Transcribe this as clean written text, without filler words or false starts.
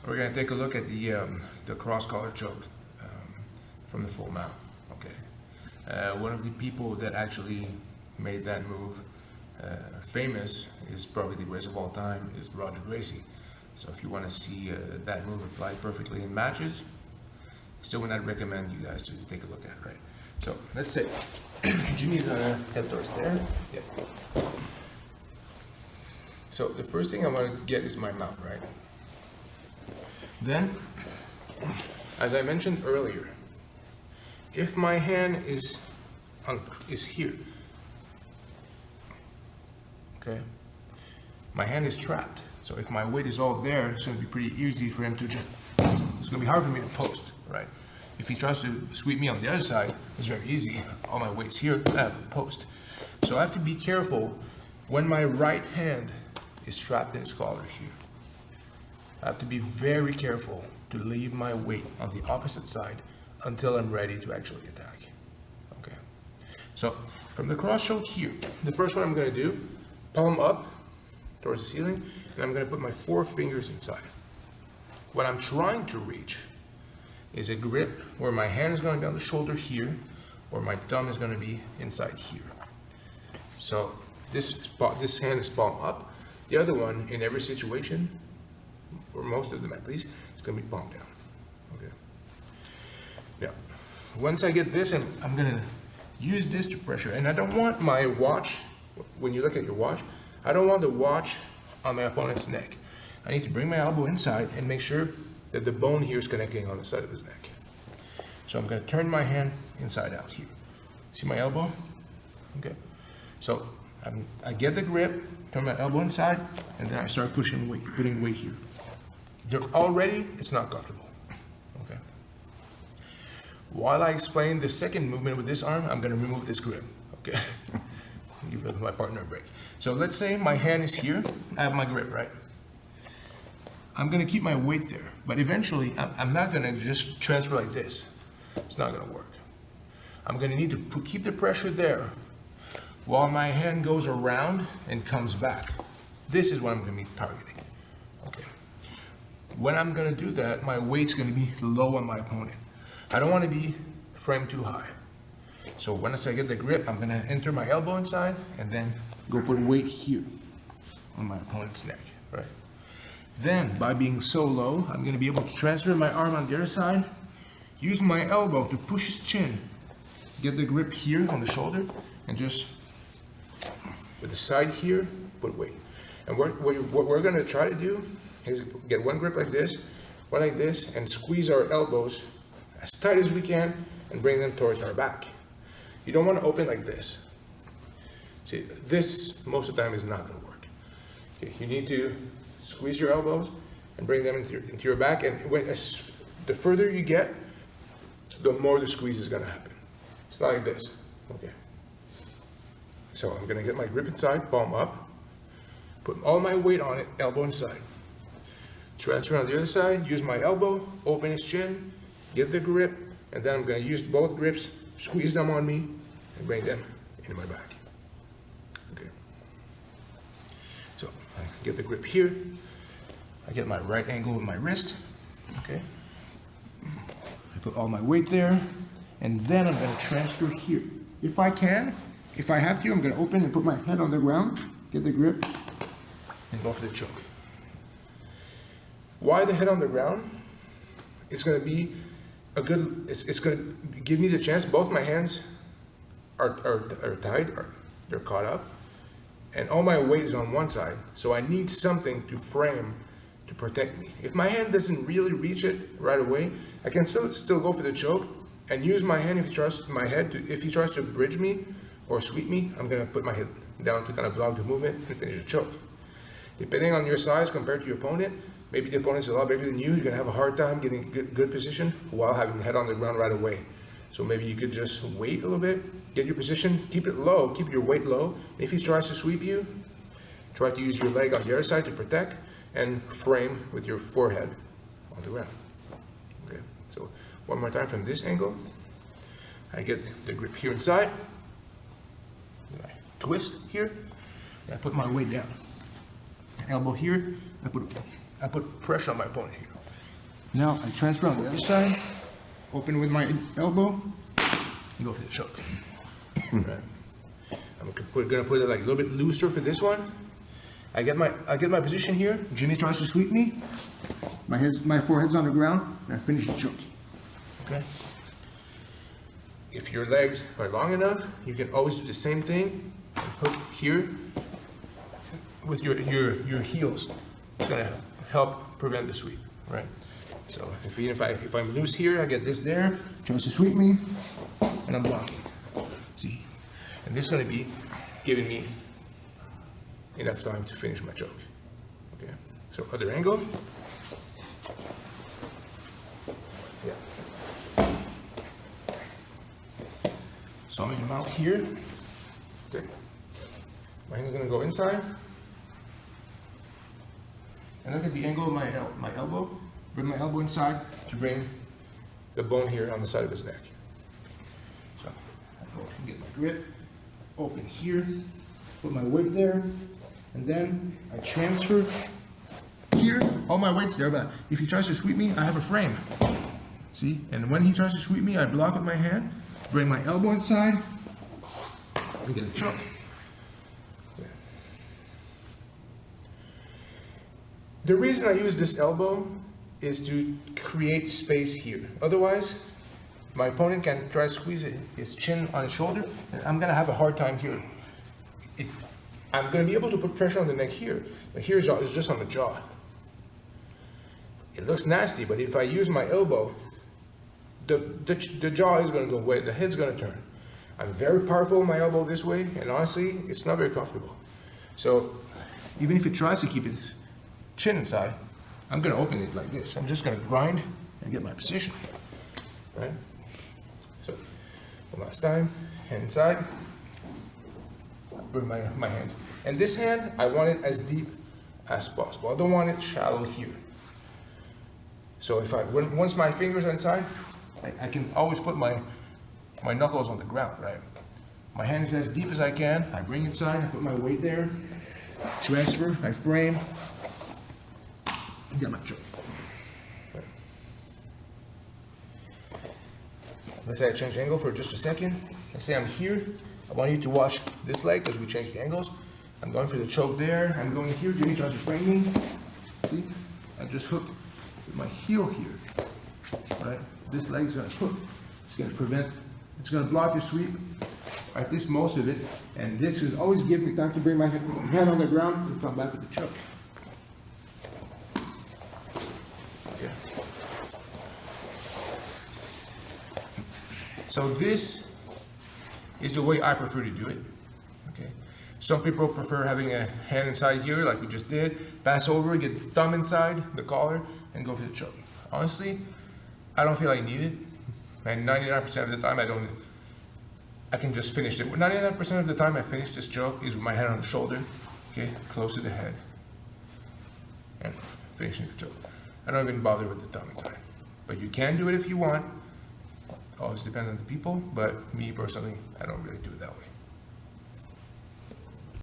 We're going to take a look at the cross collar choke from the full mount. Okay, one of the people that actually made that move famous is probably the greatest of all time, is Roger Gracie. So if you want to see that move applied perfectly in matches, still would not recommend you guys to take a look at it, right? So let's say, you need to head towards there. Yeah. So the first thing I want to get is my mount, right? Then, as I mentioned earlier, if my hand is here, okay, my hand is trapped. So if my weight is all there, it's going to be pretty easy for him to just, it's going to be hard for me to post, right? If he tries to sweep me on the other side, it's very easy. All my weight's here, I have a post. So I have to be careful when my right hand is trapped in his collar here. I have to be very careful to leave my weight on the opposite side until I'm ready to actually attack. Okay. So from the cross choke here, the first one I'm going to do, palm up towards the ceiling, and I'm going to put my 4 fingers inside. What I'm trying to reach is a grip where my hand is going to be on the shoulder here, or my thumb is going to be inside here. So this hand is palm up. The other one, in every situation, or most of them at least, is going to be palm down. Okay. Now, once I get this, and I'm going to use this to pressure, and I don't want my watch, when you look at your watch, I don't want the watch on my opponent's neck. I need to bring my elbow inside and make sure that the bone here is connecting on the side of his neck. So I'm going to turn my hand inside out here. See my elbow? Okay. So I get the grip, turn my elbow inside, and then I start pushing weight, putting weight here. Already, it's not comfortable. Okay. While I explain the second movement with this arm, I'm going to remove this grip. Okay. Give my partner a break. So let's say my hand is here. I have my grip, right? I'm going to keep my weight there, but eventually I'm not going to just transfer like this. It's not going to work. I'm going to need to keep the pressure there while my hand goes around and comes back. This is what I'm going to be targeting. Okay. When I'm going to do that, my weight's going to be low on my opponent. I don't want to be framed too high. So once I get the grip, I'm going to enter my elbow inside and then go put weight here on my opponent's neck, right? Then, by being so low, I'm going to be able to transfer my arm on the other side, use my elbow to push his chin, get the grip here on the shoulder, and just, with the side here, put weight. And what we're going to try to do is get one grip like this, one like this, and squeeze our elbows as tight as we can and bring them towards our back. You don't want to open like this. See, this most of the time is not going to work. Okay, you need to squeeze your elbows and bring them into your back, and the further you get, the more the squeeze is going to happen. It's not like this. Okay. So I'm going to get my grip inside, palm up, put all my weight on it, elbow inside. Transfer on the other side, use my elbow, open his chin, get the grip, and then I'm going to use both grips, squeeze them on me, and bring them into my back. Okay. So I get the grip here. I get my right angle with my wrist. Okay. I put all my weight there, and then I'm going to transfer here. If I can, if I have to, I'm going to open and put my head on the ground, get the grip, and go for the choke. Why the head on the ground? It's going to be a good, it's going to give me the chance. Both my hands are tied, they're caught up, and all my weight is on one side, so I need something to frame to protect me. If my hand doesn't really reach it right away, I can still go for the choke and use my hand if he tries to bridge me or sweep me. I'm going to put my head down to kind of block the movement and finish the choke. Depending on your size compared to your opponent, maybe the opponent's a lot bigger than you, you're going to have a hard time getting good position while having the head on the ground right away. So maybe you could just wait a little bit, get your position, keep it low, keep your weight low. And if he tries to sweep you, try to use your leg on the other side to protect and frame with your forehead on the ground. Okay, so one more time from this angle. I get the grip here inside, then I twist here, and I put my weight down. Elbow here, I put pressure on my opponent here. Now I transfer on the other side, open with my elbow, and go for the choke. Right. I'm gonna put it like a little bit looser for this one. I get my position here. Jimmy tries to sweep me. My forehead's on the ground, and I finish the choke. Okay. If your legs are long enough, you can always do the same thing. Hook here with your heels. It's gonna help prevent the sweep, right? So if I'm loose here, I get this there. Tries to sweep me, and I'm blocking. See, and this is gonna be giving me enough time to finish my choke. Okay. So other angle. Yeah. So I'm gonna mount here. Okay. My hand is gonna go inside. And look at the angle of my elbow. Bring my elbow inside to bring the bone here on the side of his neck. So I go and get my grip, open here, put my weight there, and then I transfer here. All my weight's there, but if he tries to sweep me, I have a frame. See? And when he tries to sweep me, I block with my hand, bring my elbow inside, and get a choke. The reason I use this elbow is to create space here. Otherwise, my opponent can try to squeeze his chin on his shoulder, and I'm gonna have a hard time here. I'm gonna be able to put pressure on the neck here, but here is just on the jaw. It looks nasty, but if I use my elbow, the jaw is gonna go away, the head's gonna turn. I'm very powerful with my elbow this way, and honestly, it's not very comfortable. So, even if it tries to keep its chin inside, I'm gonna open it like this. I'm just gonna grind and get my position, right? So, one last time, hand inside, bring my hands. And this hand, I want it as deep as possible. I don't want it shallow here. So once my fingers are inside, I can always put my knuckles on the ground, right? My hand is as deep as I can. I bring it inside, I put my weight there, transfer, I frame, and get my choke. Right. Let's say I change angle for just a second. Let's say I'm here. I want you to watch this leg because we changed the angles. I'm going for the choke there. I'm going here. Jimmy tries to frame me. See? I just hook with my heel here. Right? This leg is going to hook. It's going to prevent, it's going to block the sweep. Right? This most of it. And this will always give me time to bring my hand on the ground and come back with the choke. Yeah. So this is the way I prefer to do it. Okay. Some people prefer having a hand inside here, like we just did, pass over, get the thumb inside the collar, and go for the choke. Honestly, I don't feel I need it, and 99% of the time I can just finish it. 99% of the time I finish this choke is with my hand on the shoulder, okay, close to the head, and finishing the choke. I don't even bother with the thumb inside, but you can do it if you want. Always depends on the people, but me personally, I don't really do it that way.